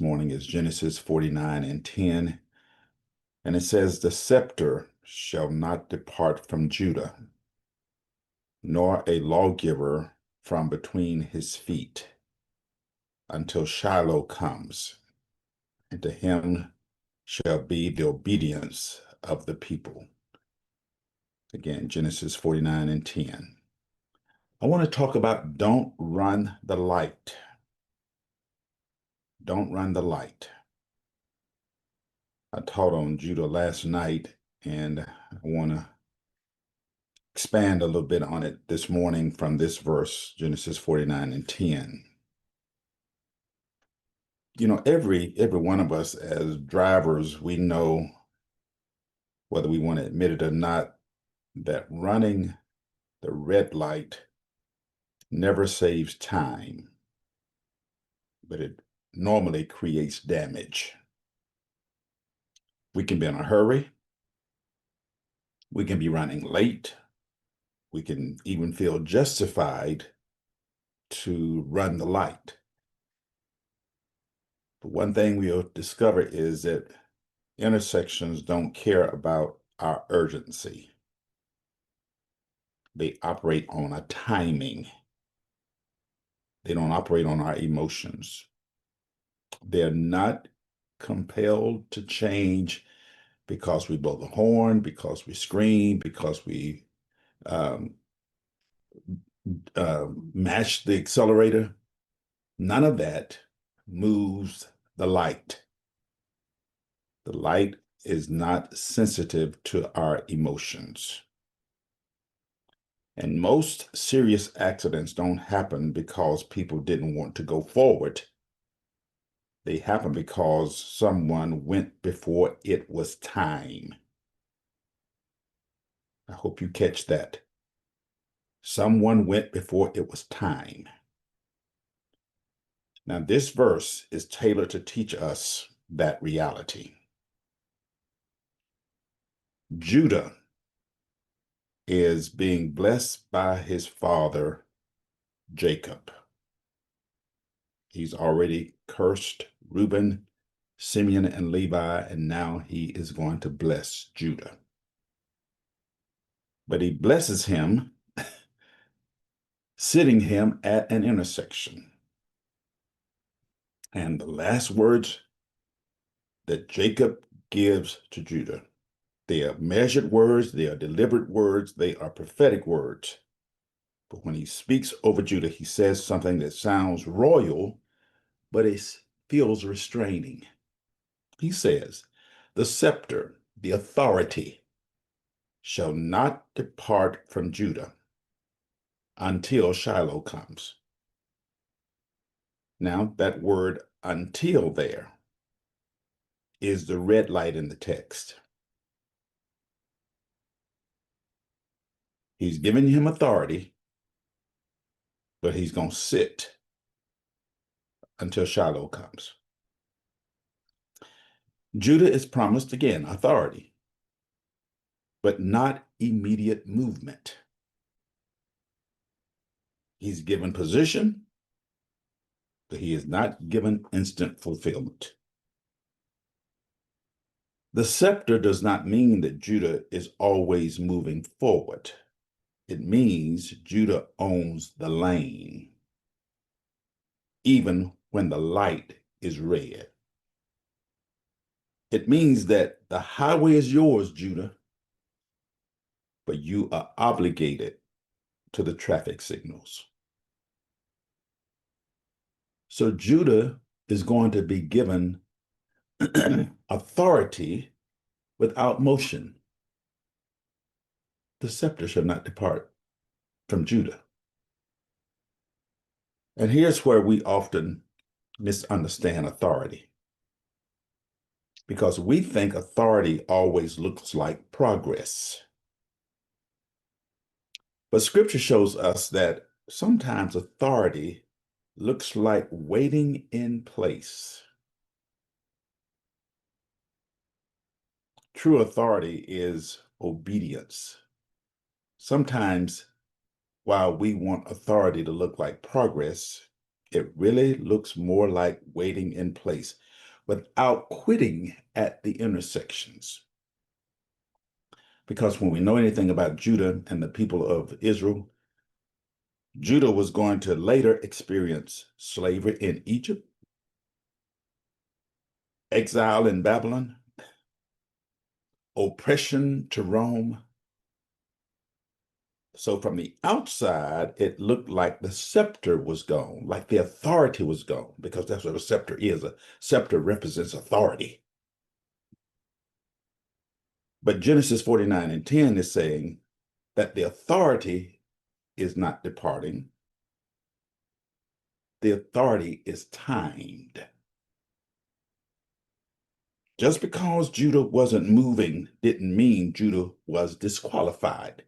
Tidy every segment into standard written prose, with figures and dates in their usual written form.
morning is Genesis 49 and 10. And it says, "The scepter shall not depart from Judah, nor a lawgiver from between his feet, until Shiloh comes, and to him shall be the obedience of the people." Again, Genesis 49 and 10. I want to talk about don't run the light. Don't run the light. I taught on Judah last night, and I want to expand a little bit on it this morning from this verse, Genesis 49 and 10. You know, every one of us as drivers, we know, whether we want to admit it or not, that running the red light never saves time, but it normally creates damage. We can be in a hurry. We can be running late. We can even feel justified to run the light. But one thing we'll discover is that intersections don't care about our urgency. They operate on a timing. They don't operate on our emotions. They're not compelled to change because we blow the horn, because we scream, because we um, mash the accelerator. None of that moves the light. The light is not sensitive to our emotions. And most serious accidents don't happen because people didn't want to go forward. They happen because someone went before it was time. I hope you catch that. Someone went before it was time. Now, this verse is tailored to teach us that reality. Judah is being blessed by his father, Jacob. He's already cursed Reuben, Simeon, and Levi, and now he is going to bless Judah. But he blesses him, sitting him at an intersection. And the last words that Jacob gives to Judah, they are measured words, they are deliberate words, they are prophetic words. But when he speaks over Judah, he says something that sounds royal, but it feels restraining. He says, "The scepter, the authority, shall not depart from Judah until Shiloh comes." Now, that word "until" there is the red light in the text. He's giving him authority, but he's going to sit until Shiloh comes. Judah is promised, again, authority, but not immediate movement. He's given position, but he is not given instant fulfillment. The scepter does not mean that Judah is always moving forward. It means Judah owns the lane, even when the light is red. It means that the highway is yours, Judah, but you are obligated to the traffic signals. So Judah is going to be given authority without motion. The scepter shall not depart from Judah. And here's where we often misunderstand authority, because we think authority always looks like progress. But scripture shows us that sometimes authority looks like waiting in place. True authority is obedience. Sometimes, while we want authority to look like progress, it really looks more like waiting in place. without quitting at the intersections. Because when we know anything about Judah and the people of Israel, Judah was going to later experience slavery in Egypt, exile in Babylon, oppression to Rome. So from the outside, it looked like the scepter was gone, like the authority was gone, because that's what a scepter is. A scepter represents authority. But Genesis 49:10 is saying that the authority is not departing. The authority is timed. Just because Judah wasn't moving didn't mean Judah was disqualified.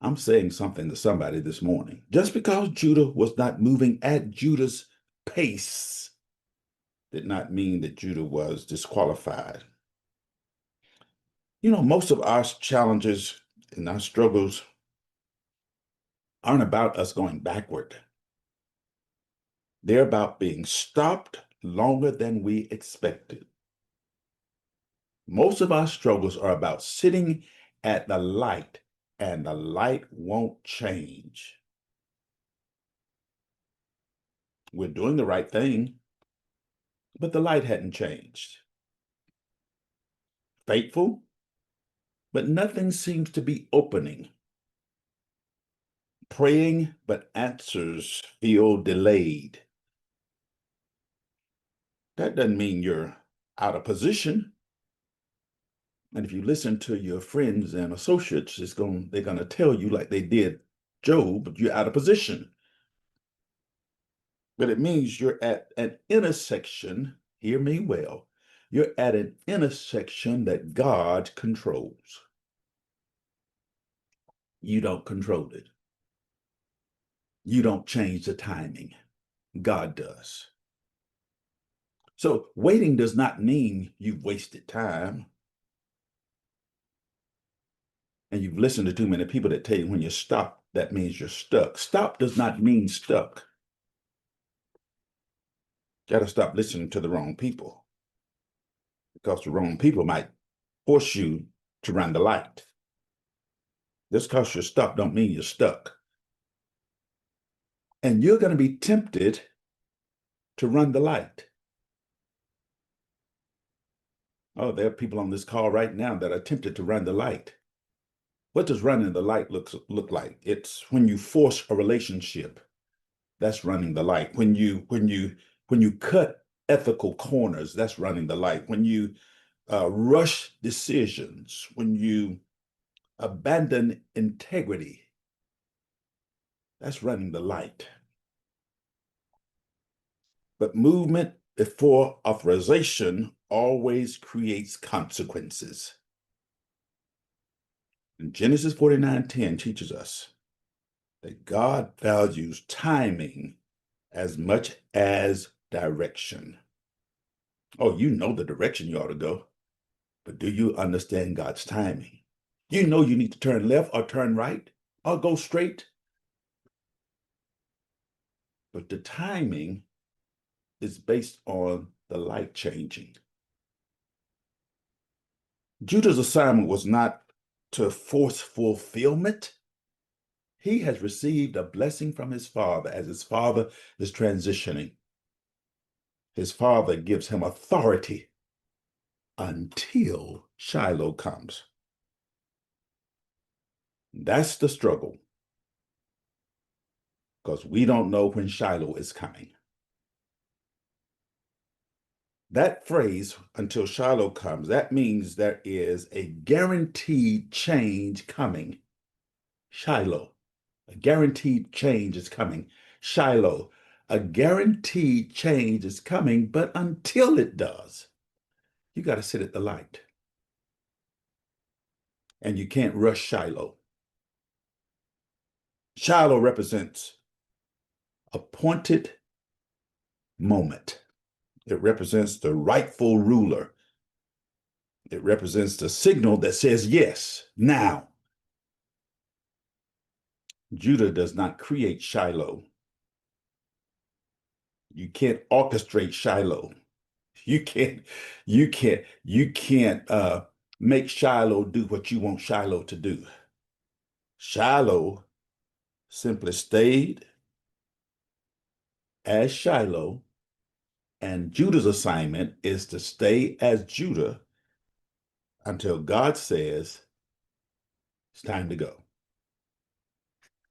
I'm saying something to somebody this morning. Just because Judah was not moving at Judah's pace did not mean that Judah was disqualified. You know, most of our challenges and our struggles aren't about us going backward. They're about being stopped longer than we expected. Most of our struggles are about sitting at the light, and the light won't change. We're doing the right thing, but the light hadn't changed. Faithful, but nothing seems to be opening. Praying, but answers feel delayed. That doesn't mean you're out of position. And if you listen to your friends and associates, they're going to tell you, like they did Job, you're out of position. But it means you're at an intersection, hear me well, you're at an intersection that God controls. You don't control it. You don't change the timing. God does. So waiting does not mean you've wasted time. And you've listened to too many people that tell you when you stop, that means you're stuck. Stop does not mean stuck. Got to stop listening to the wrong people, because the wrong people might force you to run the light. Just because you're stuck don't mean you're stuck. And you're going to be tempted to run the light. Oh, there are people on this call right now that are tempted to run the light. What does running the light look like? It's when you force a relationship. That's running the light. When you cut ethical corners, that's running the light. When you rush decisions, when you abandon integrity, that's running the light. But movement before authorization always creates consequences. And Genesis 49:10 teaches us that God values timing as much as direction. Oh, you know the direction you ought to go, but do you understand God's timing? You know you need to turn left or turn right or go straight. But the timing is based on the light changing. Judah's assignment was not to force fulfillment. He has received a blessing from his father as his father is transitioning. His father gives him authority until Shiloh comes. That's the struggle, because we don't know when Shiloh is coming. That phrase, until Shiloh comes, that means there is a guaranteed change coming. Shiloh, a guaranteed change is coming. Shiloh, a guaranteed change is coming, but until it does, you got to sit at the light. And you can't rush Shiloh. Shiloh represents appointed moment. It represents the rightful ruler. It represents the signal that says yes, now. Judah does not create Shiloh. You can't orchestrate Shiloh. You can't, you can't make Shiloh do what you want Shiloh to do. Shiloh simply stayed as Shiloh, and Judah's assignment is to stay as Judah until God says it's time to go.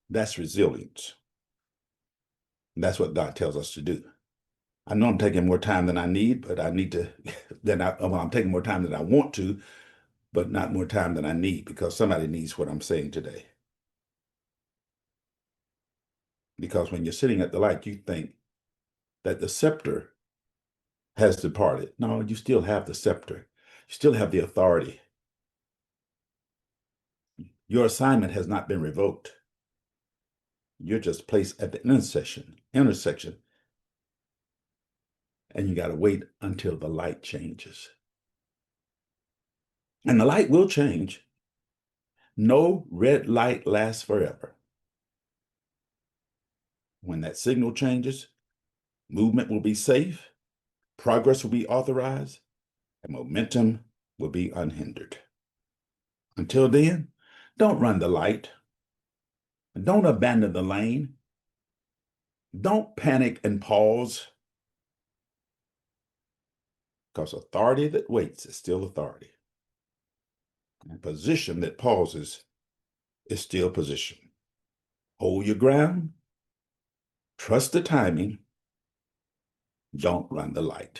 That's resilience. That's what God tells us to do. I know I'm taking more time than I need, but I need to, I'm taking more time than I want to, but not more time than I need, because somebody needs what I'm saying today. Because when you're sitting at the light, you think that the scepter has departed. No, you still have the scepter. You still have the authority. Your assignment has not been revoked. You're just placed at the intersection, and you got to wait until the light changes. And the light will change. No red light lasts forever. When that signal changes, movement will be safe, progress will be authorized, and momentum will be unhindered. Until then, don't run the light. Don't abandon the lane. Don't panic and pause, because authority that waits is still authority. And position that pauses is still position. Hold your ground, trust the timing, don't run the light.